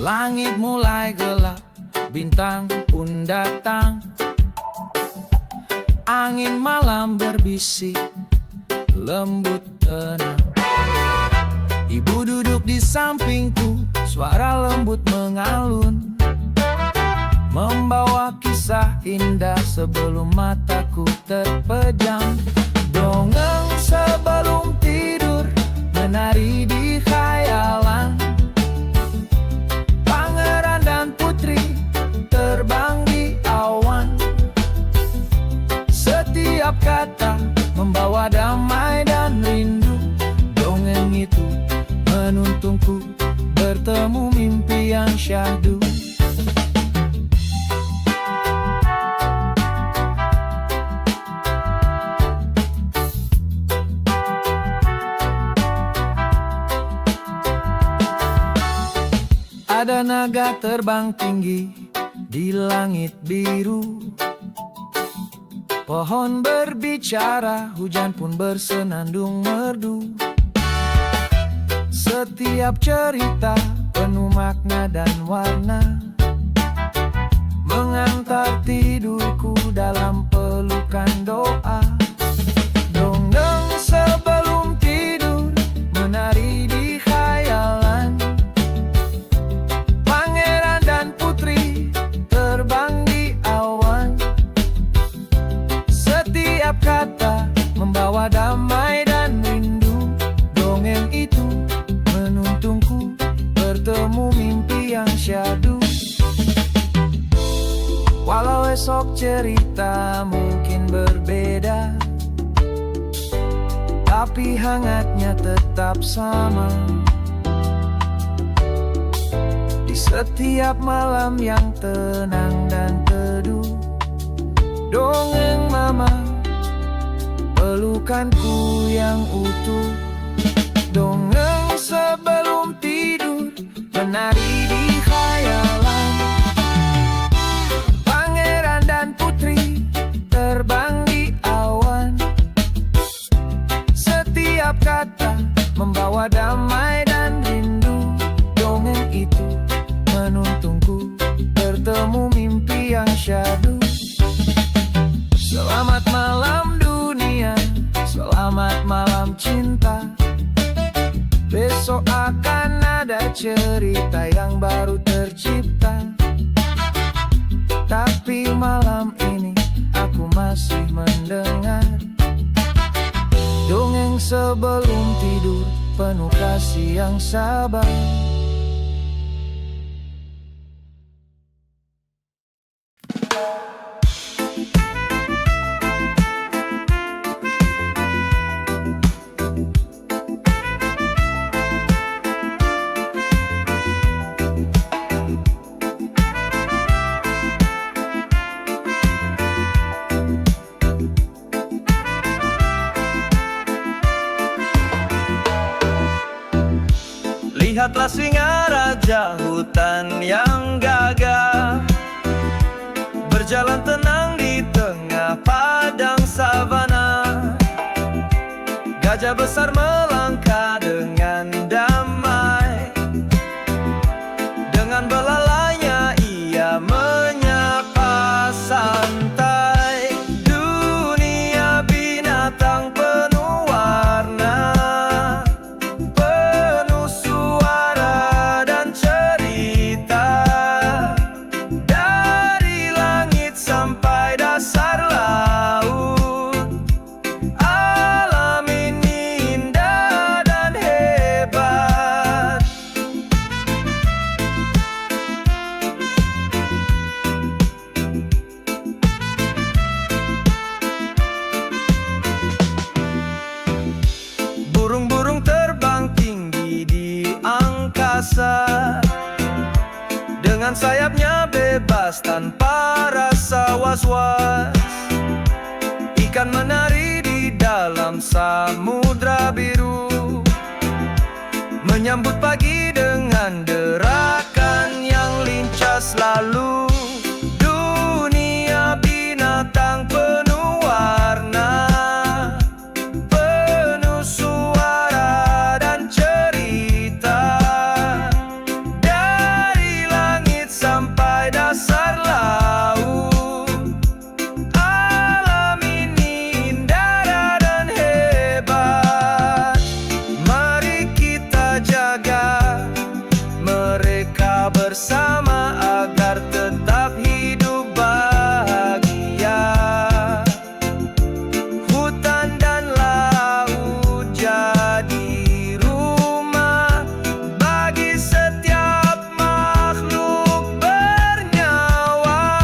Langit mulai gelap, bintang pun datang. Angin malam berbisik, lembut tenang. Ibu duduk di sampingku, suara lembut mengalun, membawa kisah indah sebelum mataku terpejam. Dongeng sebelum tidur, menari di khayalan. Pangeran dan putri terbang di awan. Setiap kata membawa damai dan rindu. Dongeng itu menuntunku bertemu mimpi yang syahdu. Ada naga terbang tinggi di langit biru. Pohon berbicara, hujan pun bersenandung merdu. Setiap cerita penuh makna dan warna, mengantar tidurku dalam pelukan doa. Dongeng sebelum tidur, menari di khayalan. Pangeran dan putri terbang di awan. Setiap kata membawa damai dan rindu. Dongeng itu menuntunku bertemu mimpi yang syahdu. Walau esok cerita mungkin berbeda, tapi hangatnya tetap sama. Di setiap malam yang tenang dan teduh, dongeng mama, pelukanku yang utuh. Dongeng sebelum tidur, menari di khayalan. Pangeran dan putri terbang di awan. Setiap kata membawa damai dan rindu. Dongeng itu menuntunku bertemu mimpi yang syahdu. Selamat malam dunia, selamat malam cinta. Besok akan ada cerita yang baru tercipta. Tapi malam ini aku masih mendengar dongeng sebelum tidur, penuh kasih yang sabar. Lihatlah singa raja hutan yang gagah, berjalan tenang di tengah padang savana. Gajah besar melangkah dengan damai, dengan belalainya ia menyapa santai. Dunia binatang penuh warna, penuh suara dan cerita. Dari langit sampai dasar laut, alam ini indah dan hebat. Burung-burung terbang tinggi di angkasa, dengan sayapnya bebas tanpa rasa was-was. Ikan menari di dalam samudra biru, menyambut pagi dengan derakan yang lincah selalu. Dunia binatang penuh warna, penuh suara dan cerita. Dari kita bersama agar tetap hidup bahagia. Hutan dan laut jadi rumah bagi setiap makhluk bernyawa.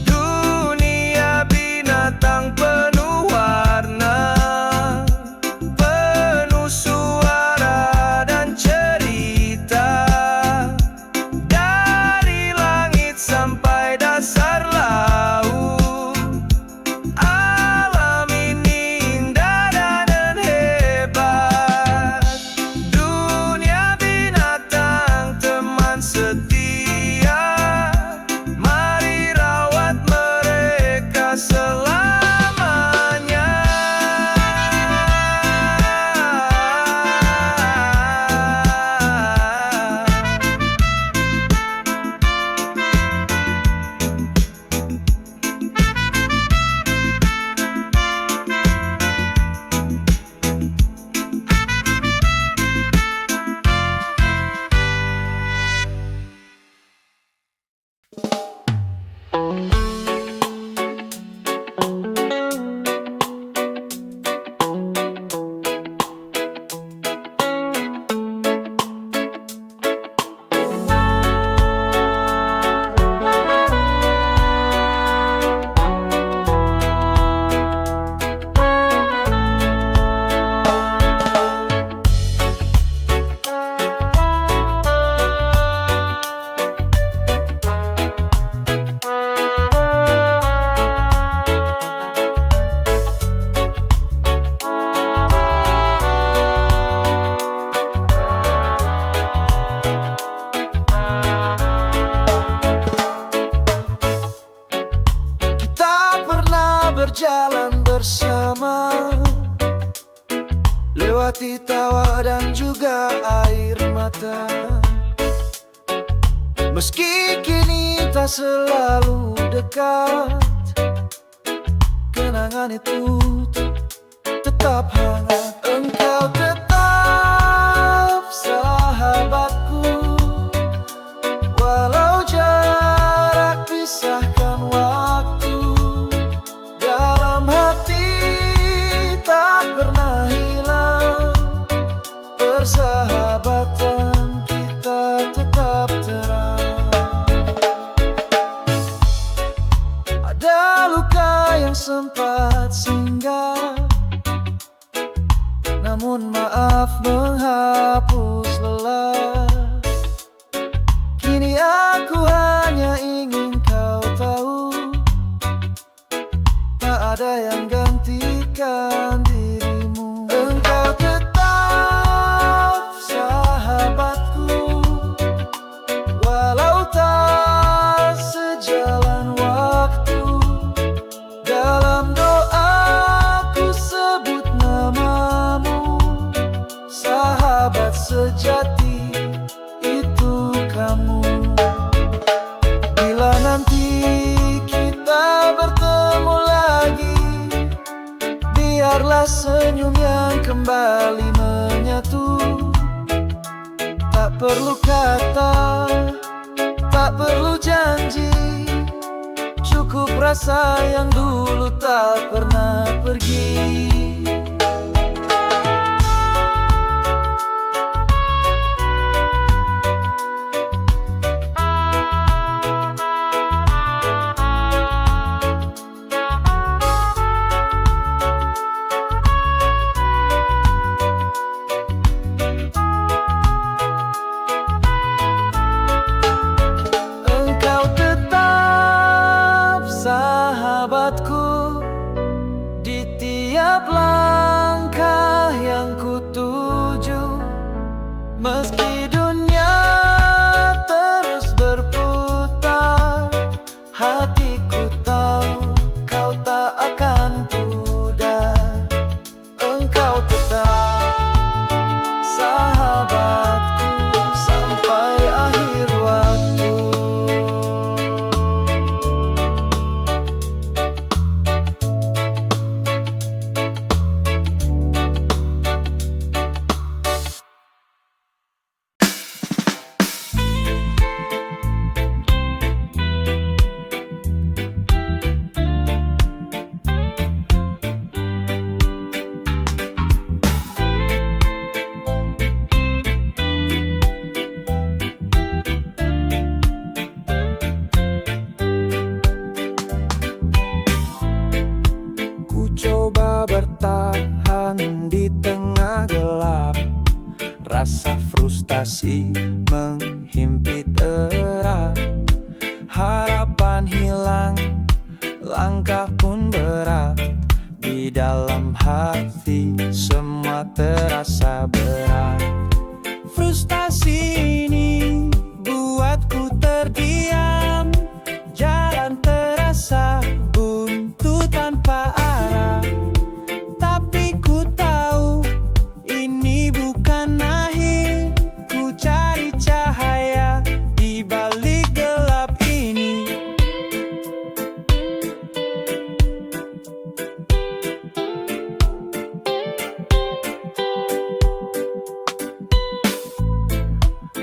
Dunia binatang penuh warna, penuh suara dan cerita. Dari langit sampai dasar laut, alam ini indah dan hebat. Dunia binatang teman setia, mari rawat mereka selamanya. Kita pernah berjalan bersama, lewati tawa dan juga air mata. Meski kini tak selalu dekat, kenangan itu tetap hangat. Engkau tetap sahabatku, walau jarak pisahkan waktu. Dalam hati tak pernah hilang, persahabatan kita tetap terang. Ada luka yang sempat singgah, namun maaf menghapus lelah. Kini aku hanya ingin kau tahu, tak ada yang gantikan dirimu. Engkau tetap sahabatku, walau tak sejalan waktu. Dalam doaku sebut namamu, sahabat sejati itu kamu. Bila nanti kita bertemu lagi, biarlah senyum yang kembali menyatu. Tak perlu kata, tak perlu janji, cukup rasa yang dulu tak pernah pergi. Engkau tetap sahabatku di tiap langkah. bertahan di tengah gelap. Rasa frustasi menghimpit erat. Harapan hilang, langkah pun berat. Di dalam hati semua terasa berat. Frustasi ini buatku terdiam. Jalan terasa buntu tanpa arah. Tapi ku tahu ini bukan akhir. Ku cari cahaya di balik gelap ini.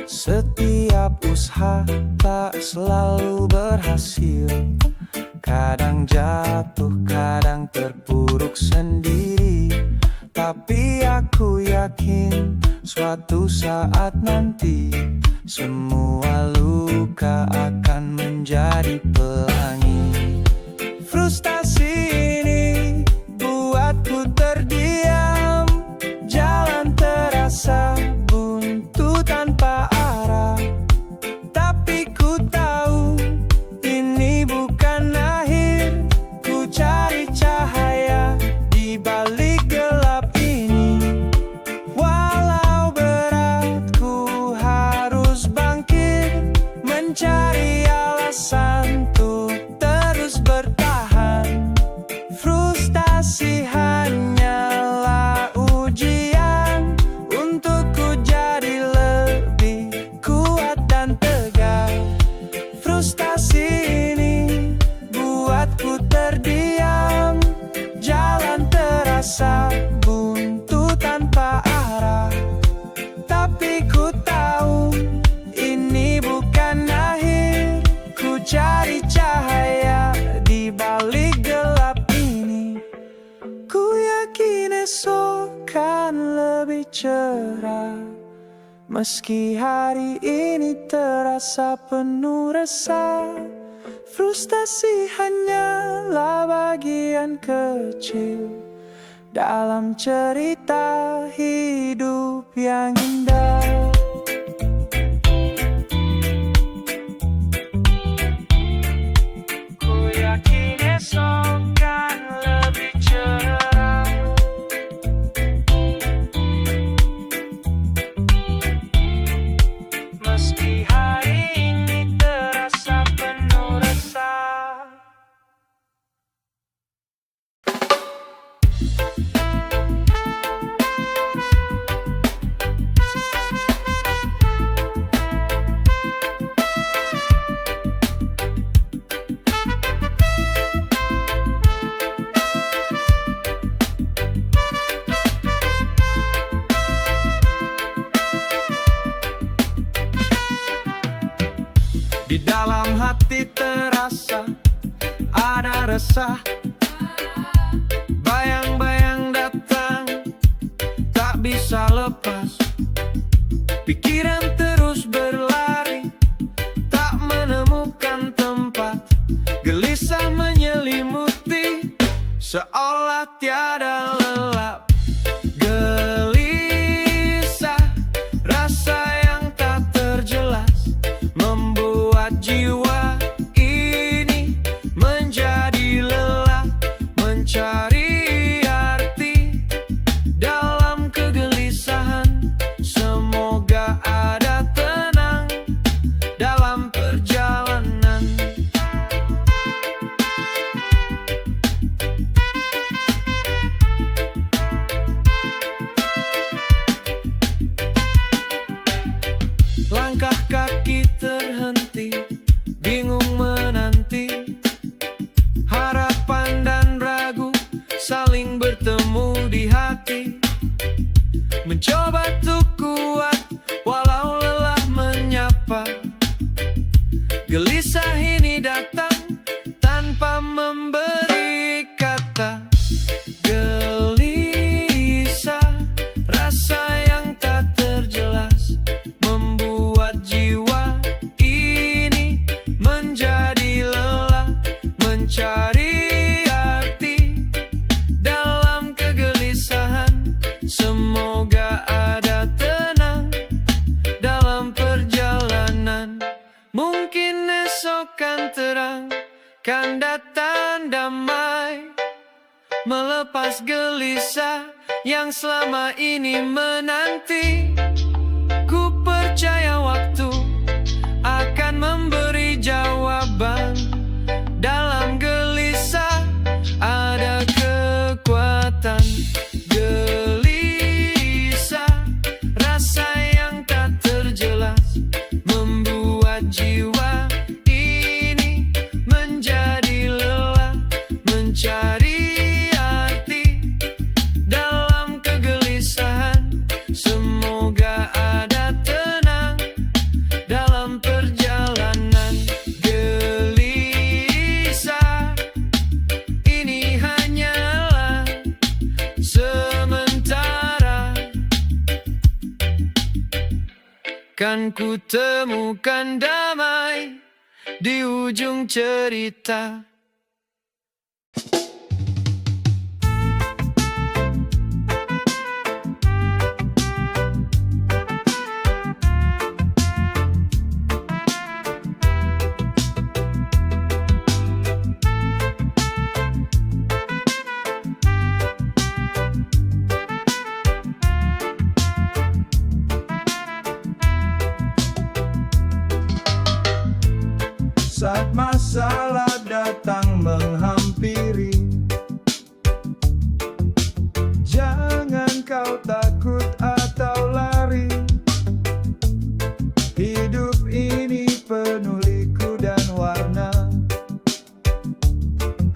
Setiap usaha tak selalu berhasil. Kadang jatuh, kadang terpuruk sendiri. Tapi aku yakin suatu saat nanti semua luka akan menjadi pelangi. Frustasi ini buatku terdiam. Jalan terasa buntu tanpa arah. Tapi ku tahu ini bukan akhir. Ku cari cahaya di balik gelap ini. Walau berat ku harus bangkit, mencari alasan untuk terus bertahan. Frustasi hanyalah ujian untukku jadi lebih kuat dan tegar. Frustasi ini buatku terdiam. Jalan terasa buntu tanpa arah. Tapi ku tahu ini bukan akhir. Ku cari cahaya di balik gelap ini. Ku yakin esok kan lebih cerah. Meski hari ini terasa penuh resah. Frustasi hanyalah bagian kecil dalam cerita hidup yang indah. Ku yakin esok kan lebih cerah. Meski hari ini terasa penuh resah. Di dalam hati terasa ada resah. Bayang-bayang datang tak bisa lepas. Pikiran terus berlari, tak menemukan tempat. Gelisah menyelimuti, seolah tiada lelap. Gelisah, rasa yang tak terjelas membuat jiwa ini menjadi lelah. Mencari arti dalam kegelisahan. Semoga ada tenang dalam perjalanan. Kan datang damai, melepas gelisah yang selama ini menanti. Ku percaya waktu akan memberi jawaban. Dalam gelisah ada kekuatan. Gelisah, rasa yang tak terjelas, membuat jiwa ini menjadi lelah, mencari arti dalam kegelisahan. Semoga ada tenang dalam perjalanan. Gelisah ini hanyalah sementara. Kan ku temukan damai di ujung cerita. Saat masalah datang menghampiri, jangan kau takut atau lari. Hidup ini penuh liku dan warna.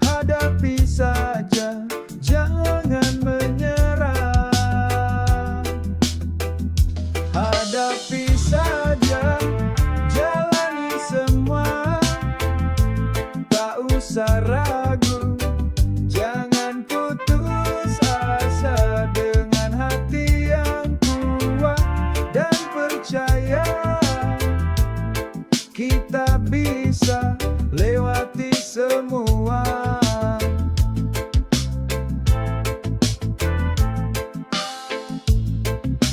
Hadapi saja, jangan menyerah. Hadapi saja, jalani semua. Tak usah ragu, jangan putus asa. Dengan hati yang kuat dan percaya, kita bisa lewati semua.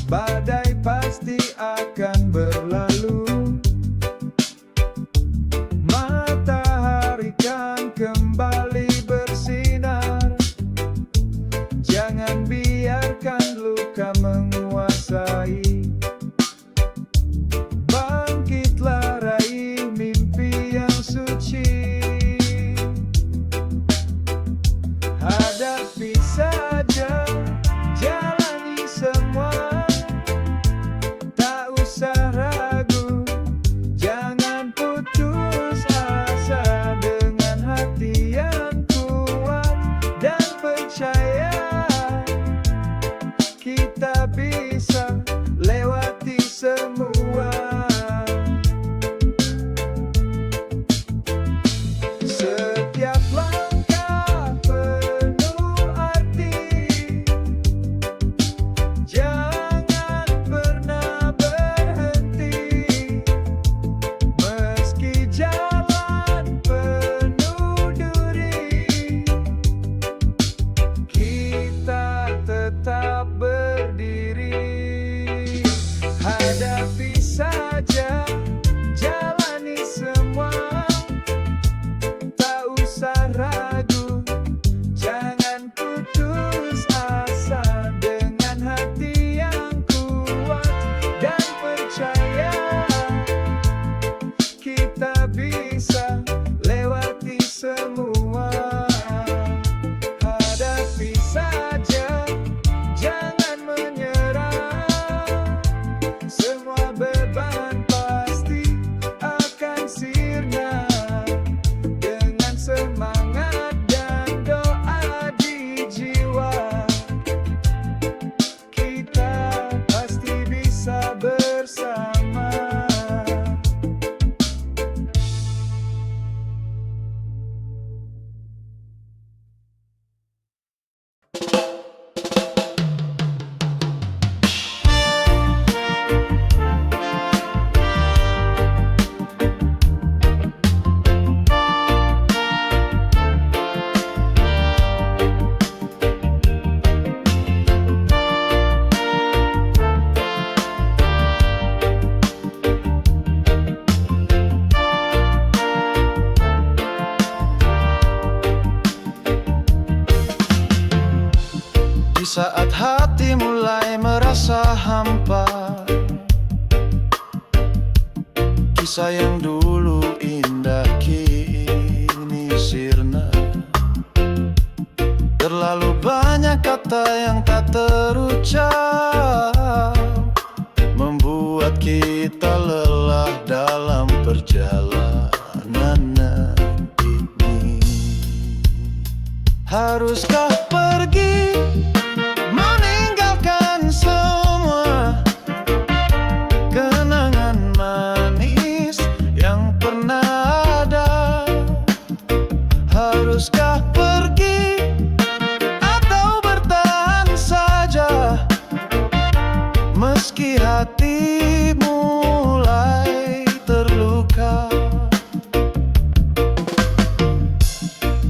Badai pasti akan berlalu, matahari kan kembali bersinar. Jangan biarkan luka menguasai. Bangkitlah, raih mimpi yang suci. Hadapi saja, jalani semua. Tak usah ragu, jangan putus asa. Dengan hati yang kuat dan percaya, kita bisa lewati semua. Setiap langkah penuh arti, jangan pernah berhenti. Meski jalan penuh duri, kita tetap berdiri. Hadapi saja, jalani semua. Tak usah ragu, jangan putus asa. Dengan hati yang kuat dan percaya, kita bisa lewati semua. Hadapi saja, jangan menyerah. Semua beban pasti akan sirna. Dengan semangat dan doa di jiwa, kita pasti bisa bersama. saat hati mulai merasa hampa, kisah yang dulu indah kini sirna. Terlalu banyak kata yang tak terucap, membuat kita lelah dalam perjalanan ini. Haruskah pergi meninggalkan semua kenangan manis yang pernah ada? Haruskah pergi atau bertahan saja, meski hati mulai terluka?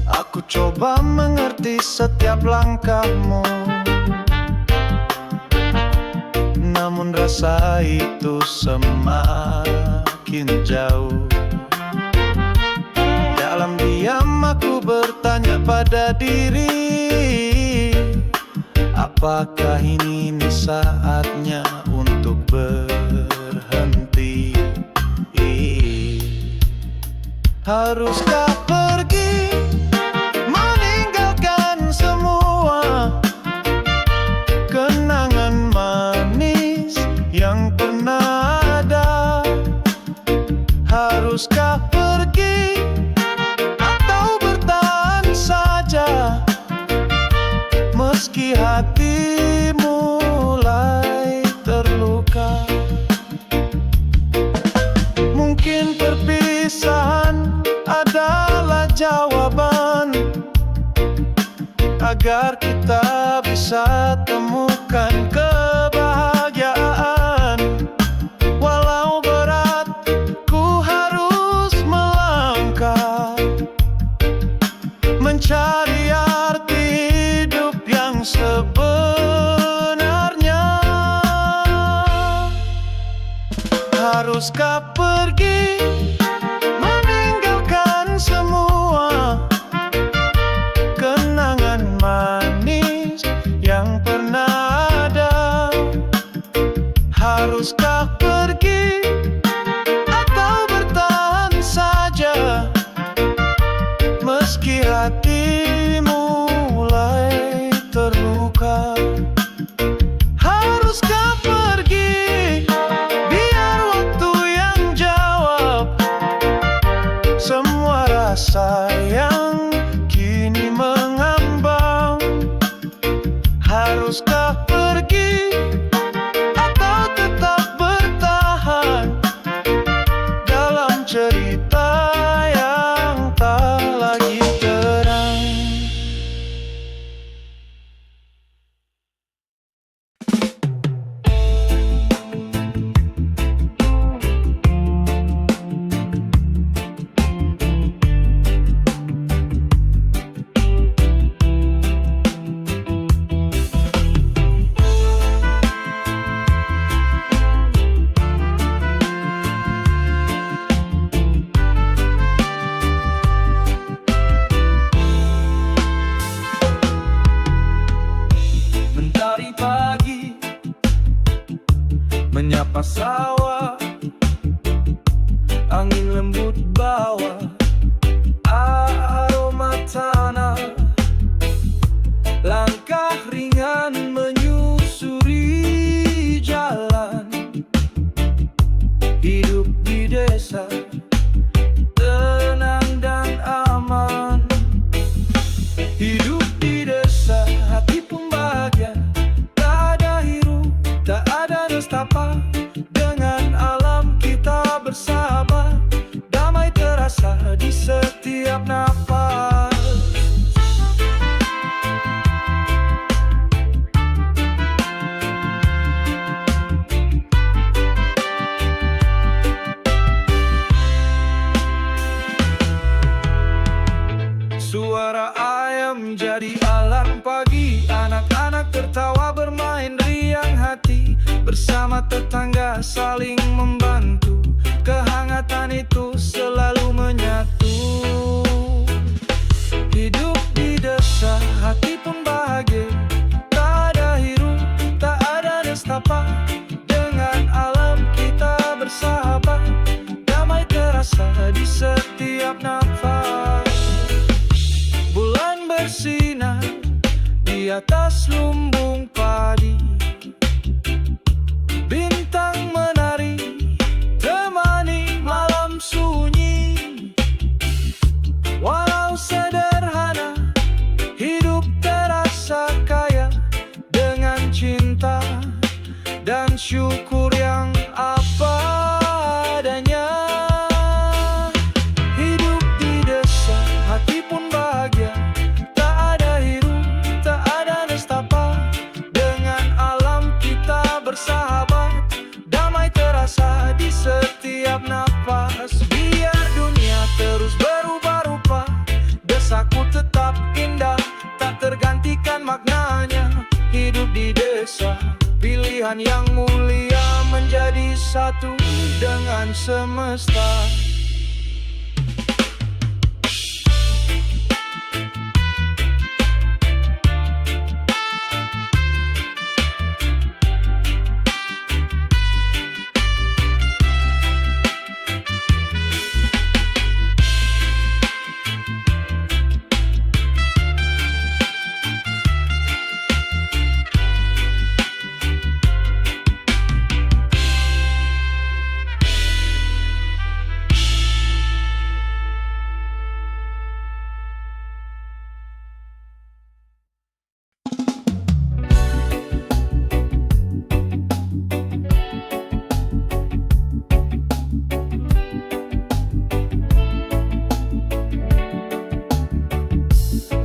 Aku coba mengerti setiap langkahmu, namun rasa itu semakin jauh. Dalam diam aku bertanya pada diri, apakah ini saatnya untuk berhenti? Haruskah pergi meninggalkan semua kenangan manis yang pernah ada? Haruskah pergi atau bertahan saja, meski hati mulai terluka? Mungkin perpisahan adalah jawaban agar kita bisa temukan kebahagiaan. Walau berat, ku harus melangkah mencari arti hidup yang sebenarnya. Haruskah pergi meninggalkan semua kenangan manis yang pernah ada? Haruskah pergi atau bertahan saja, meski hati mulai terluka? Haruskah pergi biar waktu yang jawab semua rasa yang kini mengambang? Haruskah pergi atau tetap bertahan dalam cerita yang tak lagi terang? Mentari pagi menyapa sawah, angin lembut bawa aroma tanah, langkah ringan menyusuri jalan. Hidup di desa tenang dan aman. Hidup di desa, hati pun bahagia. Tak ada hiru, tak ada nestapa. Dengan alam kita bersama, damai terasa di setiap napas. Suara ayam jadi alarm pagi, anak-anak tertawa bermain riang hati. Bersama tetangga saling membantu, kehangatan itu selalu menyatu. Hidup di desa, hati pun bahagia. Tak atas lumbung padi. Bintang menari, temani malam sunyi. Walau sederhana, hidup terasa kaya dengan cinta dan syukur yang apa adanya. Hidup di desa, hati pun bahagia. Tak ada hirup, tak ada nestapa. Dengan alam kita bersahabat, damai terasa di setiap napas. Biar dunia terus berubah rupa, desaku tetap indah, tak tergantikan maknanya. Hidup di desa, pilihan yang mulia, menjadi satu dengan semesta.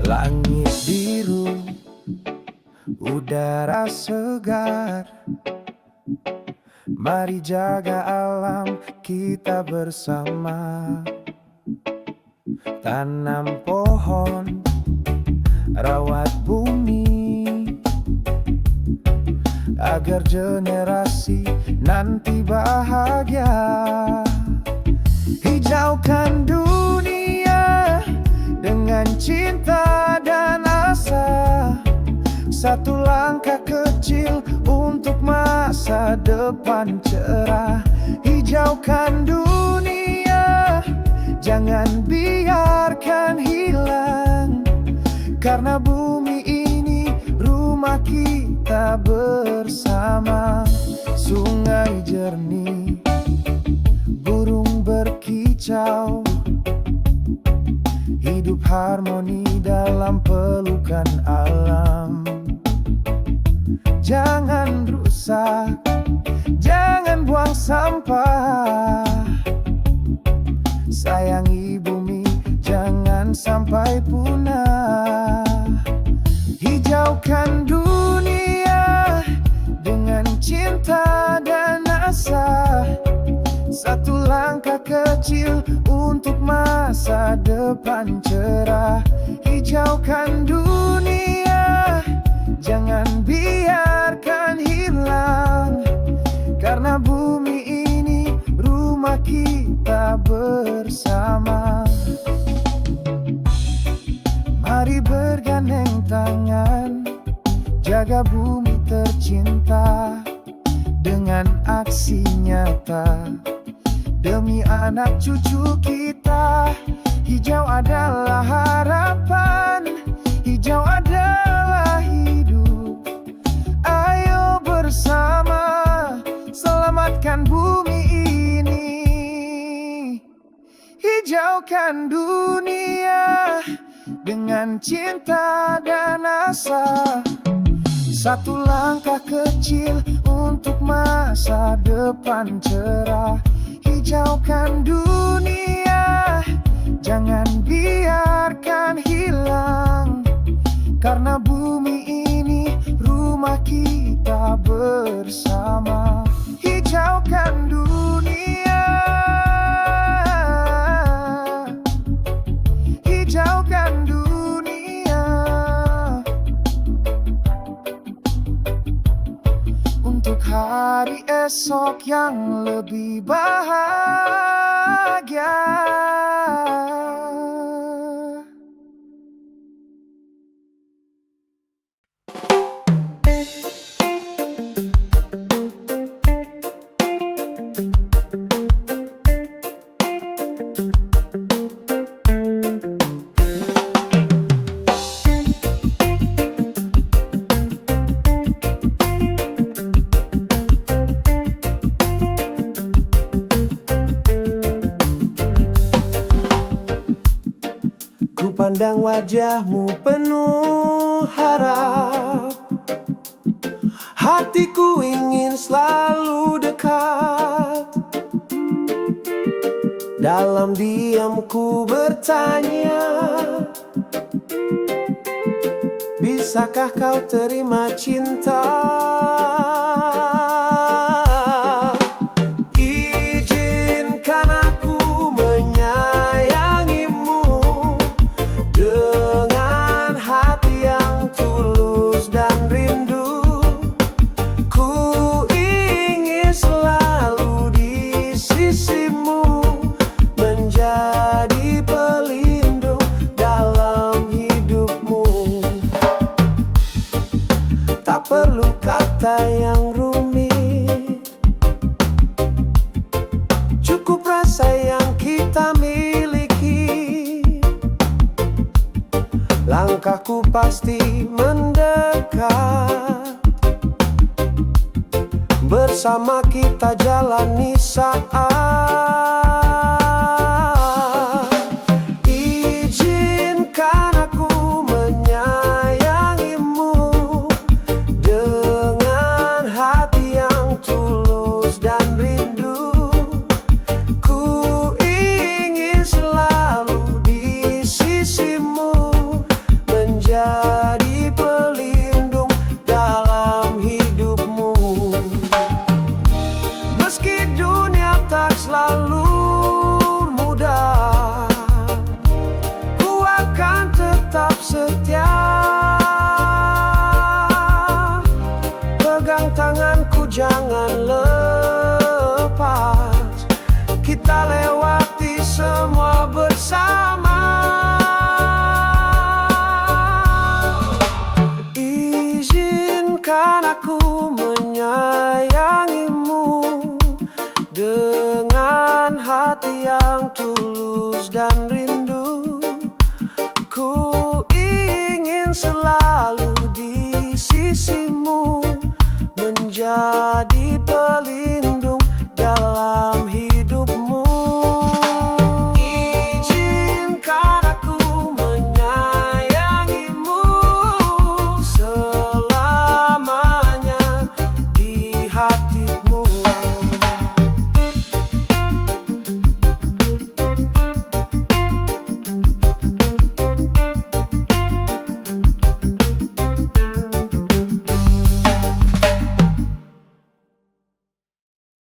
Langit biru, udara segar. Mari jaga alam kita bersama. Tanam pohon, rawat bumi, agar generasi nanti bahagia. Hijaukan dunia dengan cinta dan asa. Satu langkah kecil untuk masa depan cerah. Hijaukan dunia, jangan biarkan hilang. Karena bumi ini rumah kita bersama. Sungai jernih, burung berkicau, hidup harmoni dalam pelukan alam. Jangan rusak, jangan buang sampah. Sayangi bumi, jangan sampai punah. Hijaukan dunia dengan cinta dan asa. Satu langkah kecil untuk masa depan cerah. Hijaukan dunia, jangan biarkan hilang. Karena bumi ini rumah kita bersama. Mari bergandeng tangan, jaga bumi tercinta. Dengan aksi nyata, demi anak cucu kita. Hijau adalah harapan, hijau adalah hidup. Ayo bersama selamatkan bumi ini. Hijaukan dunia dengan cinta dan asa. Satu langkah kecil untuk masa depan cerah. Hijaukan dunia, jangan biarkan hilang. Karena bumi ini rumah kita bersama. Hijaukan dunia, hijaukan dunia. Untuk hari esok yang lebih bahagia. Pandang wajahmu penuh harap, hatiku ingin selalu dekat. Dalam diamku bertanya, bisakah kau terima cinta? Izinkan aku menyayangimu dengan hati yang tulus dan rindu. Ku ingin selalu di sisimu, menjadi pelindung dalam hidupmu. Tak perlu kata yang rumit, cukup rasa yang kita miliki. Langkahku pasti mendekat, bersama kita jalani saat. Izinkan aku menyayangimu dengan hati yang tulus dan rindu. Ku ingin selalu di sisimu, menjadi pelindung dalam hidupmu. Meski dunia tak selalu mudah, ku akan tetap setia. Pegang tanganku, jangan lepas, kita lewati semua bersama. Izinkan aku menyayangimu dengan hati yang tulus dan rindu. Ku ingin selalu